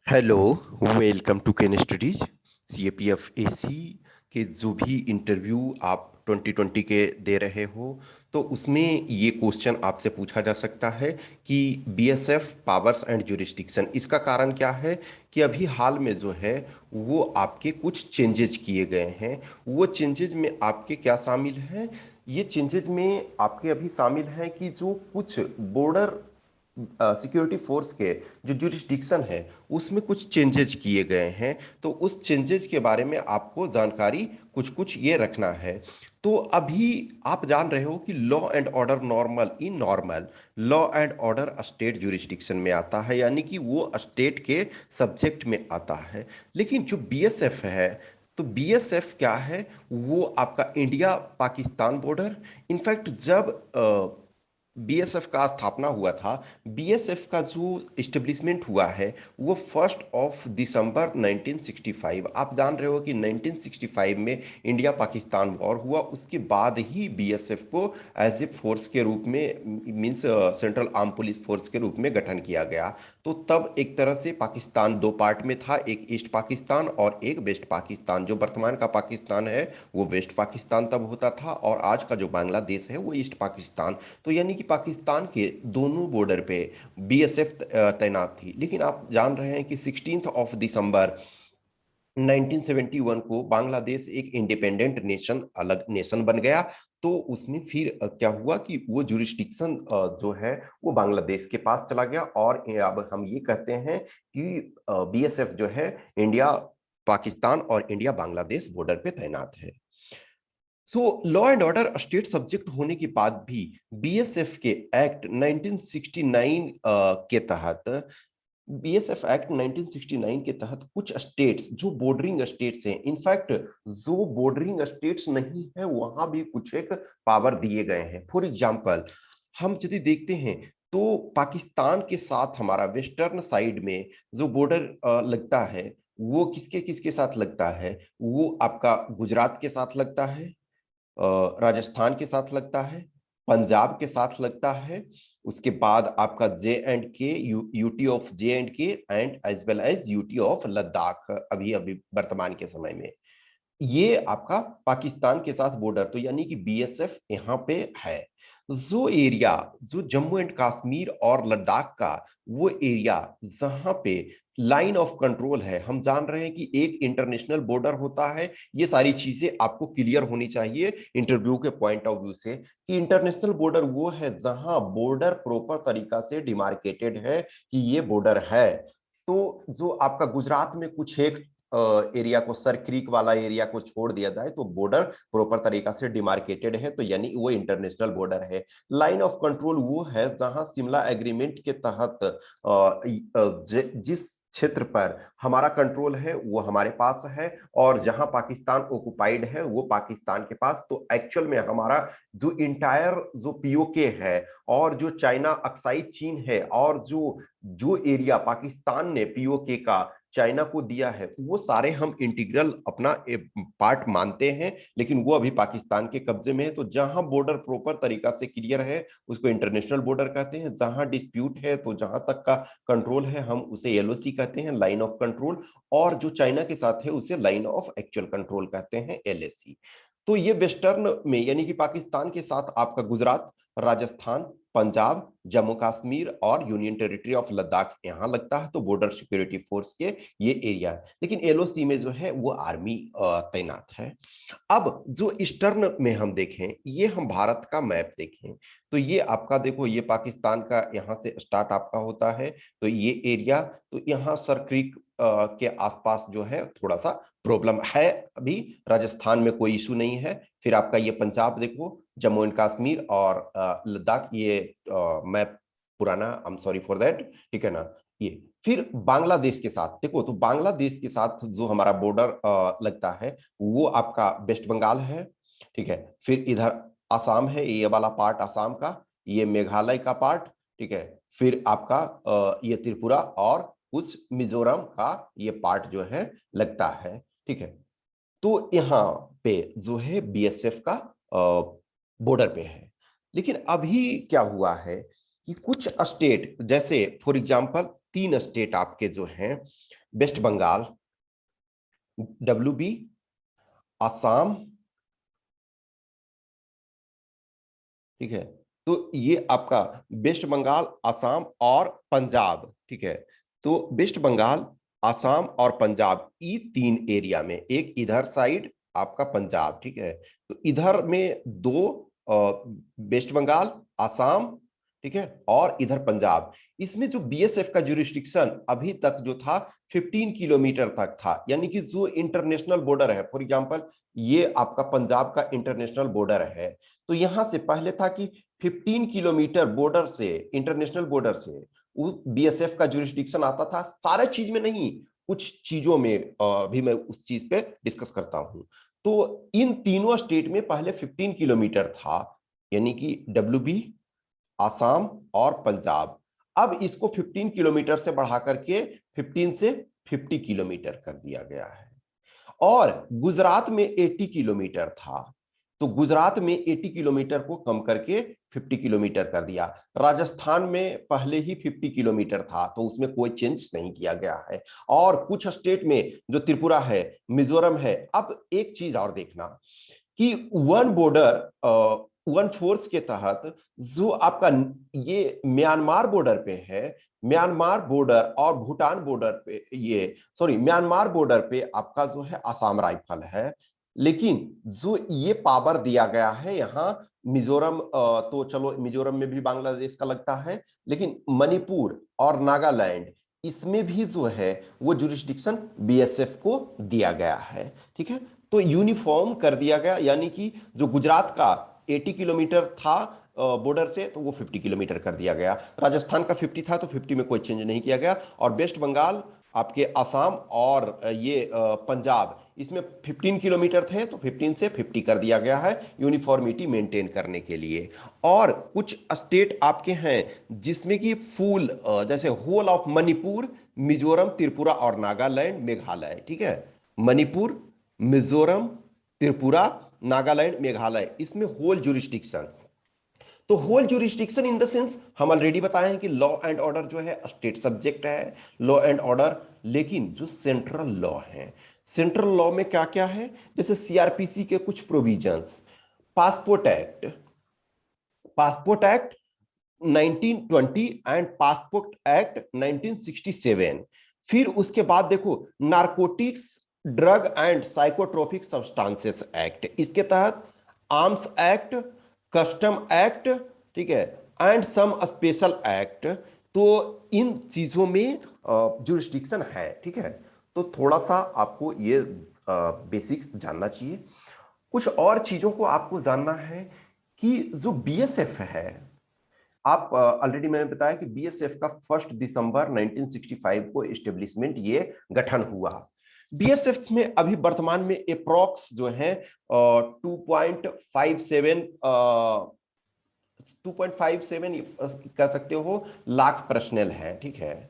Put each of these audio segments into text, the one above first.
Hello, welcome to Ken studies. CAPF AC के जो भी इंटरव्यू आप 2020 के दे रहे हो, तो उसमें ये क्वेश्चन आपसे पूछा जा सकता है कि बीएसएफ पावर्स एंड जुरिस्डिक्शन, इसका कारण क्या है कि अभी हाल में जो है वो आपके कुछ चेंजेज किए गए हैं। वो चेंजेज में आपके क्या शामिल है? ये चेंजेज में आपके अभी शामिल है कि जो कुछ बॉर्डर सिक्योरिटी फोर्स के जो जुरिस्डिक्शन है उसमें कुछ चेंजेज किए गए हैं। तो उस चेंजेज के बारे में आपको जानकारी कुछ कुछ ये रखना है। तो अभी आप जान रहे हो कि law and order normal law and order state jurisdiction में आता है, यानी कि वो स्टेट के सब्जेक्ट में आता है। लेकिन जो बीएसएफ है, तो बीएसएफ क्या है? वो आपका इंडिया पाकिस्तान बॉर्डर। इनफैक्ट जब बीएसएफ का स्थापना हुआ था, बीएसएफ का जो इस्टेब्लिशमेंट हुआ है वो 1 दिसंबर 1965। आप जान रहे हो कि 1965 में इंडिया पाकिस्तान वॉर हुआ, उसके बाद ही बीएसएफ को एज ए फोर्स के रूप में, means central arm police force के रूप में गठन किया गया। तो तब एक तरह से पाकिस्तान दो पार्ट में था, एक ईस्ट पाकिस्तान और एक वेस्ट पाकिस्तान। जो वर्तमान का पाकिस्तान है वो वेस्ट पाकिस्तान तब होता था, और आज का जो बांग्लादेश है वो ईस्ट पाकिस्तान। तो यानी कि पाकिस्तान के दोनों बॉर्डर पे बीएसएफ तैनात थी। लेकिन आप जान रहे हैं कि 16 दिसंबर 1971 को बांग्लादेश एक इंडिपेंडेंट नेशन, अलग नेशन बन गया। तो उसमें फिर क्या हुआ कि वो जुरिस्डिक्शन जो है वो बांग्लादेश के पास चला गया, और अब हम ये कहते हैं कि बीएसएफ जो है इंडिया पाकिस्तान और इंडिया बांग्लादेश बॉर्डर पे तैनात है। So law and order state subject होने के बाद भी बीएसएफ के एक्ट 1969 के तहत, बीएसएफ एक्ट 1969 के तहत कुछ स्टेट्स जो बॉर्डरिंग स्टेट्स हैं, इनफैक्ट जो बॉर्डरिंग स्टेट्स नहीं है वहां भी कुछ एक पावर दिए गए हैं। फॉर एग्जांपल, हम यदि देखते हैं तो पाकिस्तान के साथ हमारा वेस्टर्न साइड में जो बॉर्डर लगता है वो किसके किसके साथ लगता है? वो आपका गुजरात के साथ लगता है, राजस्थान के साथ लगता है, पंजाब के साथ लगता है। उसके बाद आपका J and K, UT of J and K, and as well as UT of Ladakh, अभी अभी वर्तमान के समय में ये आपका पाकिस्तान के साथ बॉर्डर। तो यानी कि बीएसएफ यहाँ पे है। जो एरिया, जो जम्मू एंड कश्मीर और लद्दाख का वो एरिया जहां पे लाइन ऑफ कंट्रोल है, हम जान रहे हैं कि एक इंटरनेशनल बॉर्डर होता है। ये सारी चीजें आपको क्लियर होनी चाहिए इंटरव्यू के पॉइंट ऑफ व्यू से, कि इंटरनेशनल बॉर्डर वो है जहां बॉर्डर प्रॉपर तरीका से डिमार्केटेड है कि ये बॉर्डर है। तो जो आपका गुजरात में कुछ एक एरिया को, सर क्रीक वाला एरिया को छोड़ दिया जाए तो बॉर्डर प्रॉपर तरीका से डिमार्केटेड है, तो यानी वो इंटरनेशनल बॉर्डर है। लाइन ऑफ कंट्रोल वो है जहां शिमला एग्रीमेंट के तहत जिस क्षेत्र पर हमारा कंट्रोल है वो हमारे पास है, और जहां पाकिस्तान ऑक्युपाइड है वो पाकिस्तान के पास। तो एक्चुअल में हमारा जो इंटायर जो पीओके है, और जो चाइना अक्साई चीन है, और जो जो एरिया पाकिस्तान ने पीओके का चाइना को दिया है, वो सारे हम इंटीग्रल अपना पार्ट मानते हैं, लेकिन वो अभी पाकिस्तान के कब्जे में है। तो जहां बॉर्डर प्रॉपर तरीका से क्लियर है उसको इंटरनेशनल बॉर्डर कहते हैं, जहां डिस्प्यूट है तो जहां तक का कंट्रोल है हम उसे एलओसी कहते हैं, लाइन ऑफ कंट्रोल, और जो चाइना के साथ है उसे लाइन ऑफ एक्चुअल कंट्रोल कहते हैं, एलएसी। तो ये वेस्टर्न में यानी कि पाकिस्तान के साथ आपका गुजरात, राजस्थान, पंजाब, जम्मू कश्मीर और यूनियन टेरिटरी ऑफ लद्दाख यहाँ लगता है, तो बॉर्डर सिक्योरिटी फोर्स के ये एरिया है। लेकिन एलओसी में जो है वो आर्मी तैनात है। अब जो ईस्टर्न में हम देखें, ये हम भारत का मैप देखें, तो ये आपका देखो, ये पाकिस्तान का यहाँ से स्टार्ट आपका होता है, तो ये एरिया, तो यहाँ सर क्रीक के आसपास जो है थोड़ा सा प्रॉब्लम है। अभी राजस्थान में कोई इशू नहीं है। फिर आपका ये पंजाब देखो, जम्मू एंड कश्मीर और लद्दाख, ये मैप पुराना, I am sorry for that, ठीक है ना। ये फिर बांग्लादेश के साथ देखो, तो बांग्लादेश के साथ जो हमारा बॉर्डर लगता है वो आपका वेस्ट बंगाल है, ठीक है। फिर इधर आसाम है, ये वाला पार्ट आसाम का, ये मेघालय का पार्ट, ठीक है। फिर आपका ये त्रिपुरा और कुछ मिजोरम का ये पार्ट जो है लगता है, ठीक है। तो यहाँ पे जो है बीएसएफ का बॉर्डर पे है। लेकिन अभी क्या हुआ है कि कुछ स्टेट, जैसे फॉर एग्जांपल 3 स्टेट आपके जो हैं, वेस्ट बंगाल, WB, असम, ठीक है। तो ये आपका वेस्ट बंगाल, असम और पंजाब, ठीक है। तो वेस्ट बंगाल, असम और पंजाब, ये तीन एरिया में, एक इधर साइड आपका पंजाब, ठीक है। तो इधर में दो, वेस्ट बंगाल, असम, ठीक है, और इधर पंजाब। इसमें जो बीएसएफ का जुरिस्डिक्शन अभी तक जो था 15 किलोमीटर तक था, यानी कि जो इंटरनेशनल बॉर्डर है, फॉर एग्जांपल ये आपका पंजाब का इंटरनेशनल बॉर्डर है, तो यहां से पहले था कि 15 किलोमीटर बॉर्डर से, इंटरनेशनल बॉर्डर से बीएसएफ का जुरिस्डिक्शन आता था। सारे चीज में नहीं, कुछ चीजों में भी मैं उस चीज पे डिस्कस करता हूं। तो इन तीनों स्टेट में पहले 15 किलोमीटर था, यानी कि डब्ल्यूबी, आसाम और पंजाब। अब इसको 15 किलोमीटर से बढ़ा करके 15 से 50 किलोमीटर कर दिया गया है। और गुजरात में 80 किलोमीटर था, तो गुजरात में 80 किलोमीटर को कम करके 50 किलोमीटर कर दिया। राजस्थान में पहले ही 50 किलोमीटर था, तो उसमें कोई चेंज नहीं किया गया है। और कुछ स्टेट में जो त्रिपुरा है, मिजोरम है। अब एक चीज और देखना कि वन बॉर्डर, वन फोर्स के तहत जो आपका ये म्यांमार बॉर्डर पे है, म्यांमार बॉर्डर और भूटान बॉर्डर पे, ये सॉरी म्यांमार बॉर्डर पे आपका जो है आसाम राइफल है। लेकिन जो ये पावर दिया गया है यहाँ मिजोरम, तो चलो मिजोरम में भी बांग्लादेश का लगता है, लेकिन मणिपुर और नागालैंड, इसमें भी जो है वो जुरिस्डिक्शन बीएसएफ को दिया गया है, ठीक है। तो यूनिफॉर्म कर दिया गया, यानी कि जो गुजरात का 80 किलोमीटर था बॉर्डर से, तो वो 50 किलोमीटर कर दिया गया। राजस्थान का 50 था, तो 50 में कोई चेंज नहीं किया गया। और वेस्ट बंगाल, आपके असम और ये पंजाब, इसमें 15 किलोमीटर थे, तो 15 से 50 कर दिया गया है यूनिफॉर्मिटी मेंटेन करने के लिए। और कुछ स्टेट आपके हैं जिसमें कि फुल, जैसे होल ऑफ मणिपुर, मिजोरम, त्रिपुरा और नागालैंड, मेघालय, ठीक है। मणिपुर, मिजोरम, त्रिपुरा, नागालैंड, मेघालय, इसमें होल जुरिस्डिक्शन। तो whole jurisdiction in the sense हम ऑलरेडी बताए हैं कि लॉ एंड ऑर्डर जो है स्टेट सब्जेक्ट है, लॉ एंड ऑर्डर। लेकिन जो सेंट्रल लॉ है, सेंट्रल लॉ में क्या क्या है, जैसे सीआरपीसी के कुछ provisions, passport act, passport act 1920 and passport act 1967। फिर उसके बाद देखो narcotics, drug and psychotropic substances act, इसके तहत आर्म्स एक्ट, कस्टम एक्ट, ठीक है, एंड सम स्पेशल एक्ट। तो इन चीजों में जुरिस्डिक्शन है, ठीक है। तो थोड़ा सा आपको ये बेसिक जानना चाहिए। कुछ और चीजों को आपको जानना है कि जो बीएसएफ है, आप ऑलरेडी मैंने बताया कि बीएसएफ का 1 दिसंबर 1965 को एस्टेब्लिशमेंट, ये गठन हुआ। बीएसएफ में अभी वर्तमान में अप्रॉक्स जो है 2.57 कह सकते हो लाख पर्सनल है, ठीक है।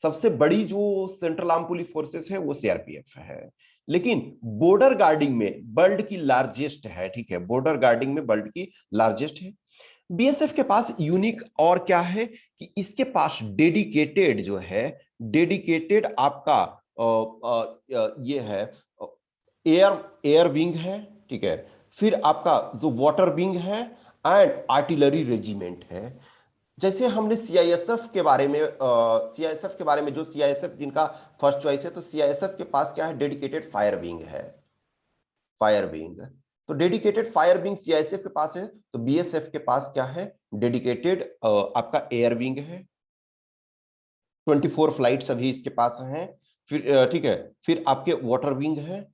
सबसे बड़ी जो सेंट्रल आर्म पुलिस फोर्सेस है वो सीआरपीएफ है। लेकिन बॉर्डर गार्डिंग में वर्ल्ड की लार्जेस्ट है, ठीक है, बॉर्डर गार्डिंग में वर्ल्ड की लार्जेस्ट है। बीएसएफ के पास यूनिक और क्या है कि इसके पास डेडिकेटेड जो है, डेडिकेटेड आपका ये है एयर एयर विंग है, ठीक है। फिर आपका जो वाटर विंग है एंड आर्टिलरी रेजिमेंट है। जैसे हमने सीआईएसएफ के बारे में, सीआईएसएफ के बारे में, जो सीआईएसएफ जिनका फर्स्ट चॉइस है, तो सीआईएसएफ के पास क्या है, डेडिकेटेड फायर विंग है, फायर विंग। तो डेडिकेटेड फायर विंग सीआईएसएफ के पास है, तो बीएसएफ के पास क्या है, डेडिकेटेड आपका एयर विंग है। 24 फ्लाइट्स अभी इसके पास हैं। फिर ठीक है, फिर आपके वाटर विंग है,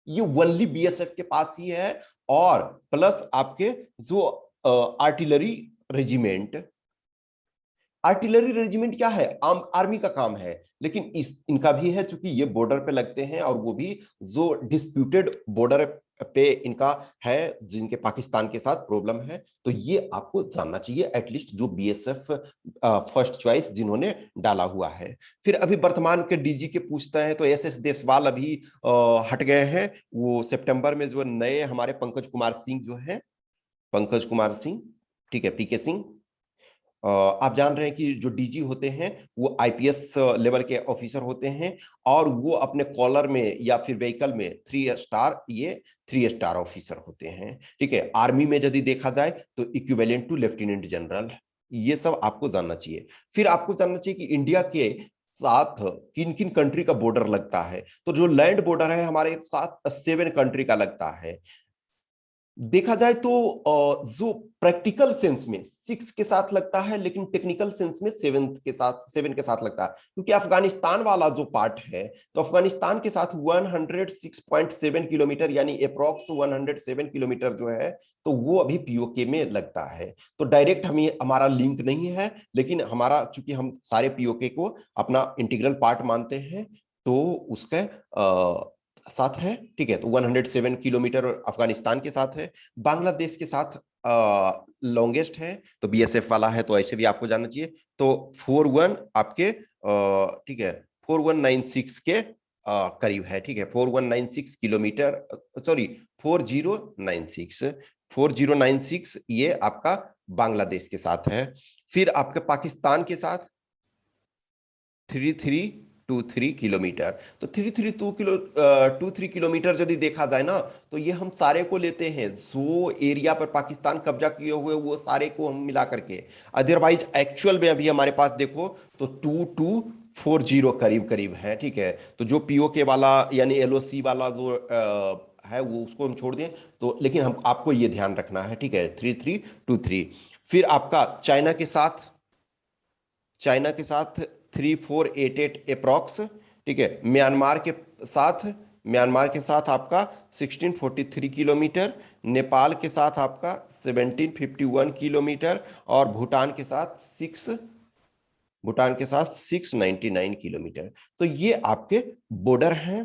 ये ओनली बीएसएफ के पास ही है। और प्लस आपके जो आर्टिलरी रेजिमेंट, आर्टिलरी रेजिमेंट क्या है, आर्मी का काम है, लेकिन इनका भी है, चूंकि ये बॉर्डर पे लगते हैं, और वो भी जो डिस्प्यूटेड बॉर्डर पे इनका है, जिनके पाकिस्तान के साथ प्रॉब्लम है। तो ये आपको जानना चाहिए एटलीस्ट, जो बीएसएफ फर्स्ट चॉइस जिन्होंने डाला हुआ है। फिर अभी वर्तमान के डीजी के पूछते हैं, तो एस एस देसवाल अभी हट गए हैं। वो सितंबर में जो नए हमारे पंकज कुमार सिंह जो है, पंकज कुमार सिंह, ठीक है, पीके सिंह, आप जान रहे हैं कि जो डीजी होते हैं वो आईपीएस लेवल के ऑफिसर होते हैं, और वो अपने कॉलर में या फिर व्हीकल में 3 स्टार, ये 3 स्टार ऑफिसर होते हैं। ठीक है, आर्मी में यदि देखा जाए तो इक्विवेलेंट टू लेफ्टिनेंट जनरल। ये सब आपको जानना चाहिए। फिर आपको जानना चाहिए कि इंडिया के साथ किन किन कंट्री का बॉर्डर लगता है। तो जो लैंड बॉर्डर है हमारे साथ 7 कंट्री का लगता है। देखा जाए तो जो प्रैक्टिकल सेंस में 6 के साथ लगता है, लेकिन टेक्निकल सेंस में 7 के साथ लगता है, क्योंकि अफगानिस्तान वाला जो पार्ट है, तो अफगानिस्तान के साथ 106.7 किलोमीटर यानी अप्रोक्स 107 किलोमीटर जो है, तो वो अभी पीओके में लगता है। तो डायरेक्ट हमें हमारा लिंक नहीं है, लेकिन हमारा चूंकि हम सारे पीओके को अपना इंटीग्रल पार्ट मानते हैं, तो उसका साथ है। ठीक है, तो 107 किलोमीटर अफगानिस्तान के साथ है। बांग्लादेश के साथ लॉन्गेस्ट है, तो बीएसएफ वाला है, तो ऐसे भी आपको जानना चाहिए। तो 41 आपके ठीक है 4196 के करीब है। ठीक है, 4196 किलोमीटर, सॉरी 4096, 4096 ये आपका बांग्लादेश के साथ है। फिर आपके पाकिस्तान के साथ 3323 किलोमीटर। तो 332 किलोमीटर यदि देखा जाए ना, तो ये हम सारे को लेते हैं जो एरिया पर पाकिस्तान कब्जा किए हुए, वो सारे को हम मिला करके। अदरवाइज एक्चुअल में अभी हमारे पास देखो तो 2240 करीब करीब है। ठीक है, तो जो पीओके वाला यानी एलओसी वाला जो है वो उसको हम छोड़ दें, तो लेकिन हम आपको ये ध्यान रखना है। ठीक है, 3323। फिर आपका चाइना के साथ 3488 अप्रॉक्स। ठीक है, म्यांमार के साथ आपका 1643 किलोमीटर, नेपाल के साथ आपका 1751 किलोमीटर, और भूटान के साथ 699 किलोमीटर। तो ये आपके बॉर्डर हैं।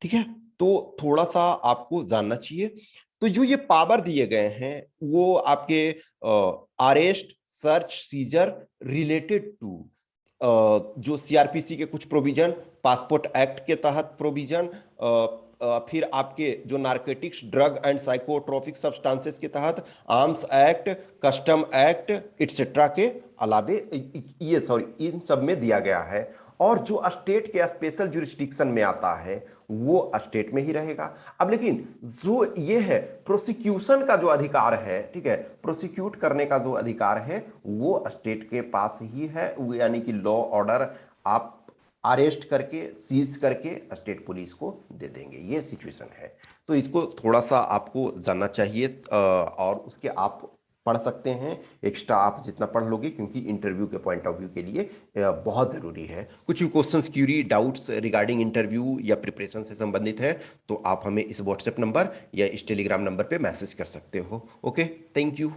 ठीक है, तो थोड़ा सा आपको जानना चाहिए। तो जो ये पावर दिए गए हैं वो आपके arrest, search, seizure related to जो सीआरपीसी के कुछ प्रोविजन, पासपोर्ट एक्ट के तहत प्रोविजन, फिर आपके जो narcotics, drug and psychotropic substances के तहत, arms act, custom act et cetera के अलावे ये सॉरी इन सब में दिया गया है। और जो स्टेट के स्पेशल जुरिस्डिक्शन में आता है वो स्टेट में ही रहेगा। अब लेकिन जो ये है प्रोसिक्यूशन का जो अधिकार है, ठीक है, प्रोसिक्यूट करने का जो अधिकार है वो स्टेट के पास ही है। यानी कि लॉ ऑर्डर आप अरेस्ट करके, सीज करके स्टेट पुलिस को दे देंगे, ये सिचुएशन है। तो इसको थोड़ा सा आपको जानना चाहिए, और उसके आप पढ़ सकते हैं। एक्स्ट्रा आप जितना पढ़ लोगे, क्योंकि इंटरव्यू के पॉइंट ऑफ व्यू के लिए बहुत ज़रूरी है। कुछ भी questions, query, doubts regarding interview या प्रिपरेशन से संबंधित है तो आप हमें इस व्हाट्सएप नंबर या इस टेलीग्राम नंबर पे मैसेज कर सकते हो। Okay, thank you.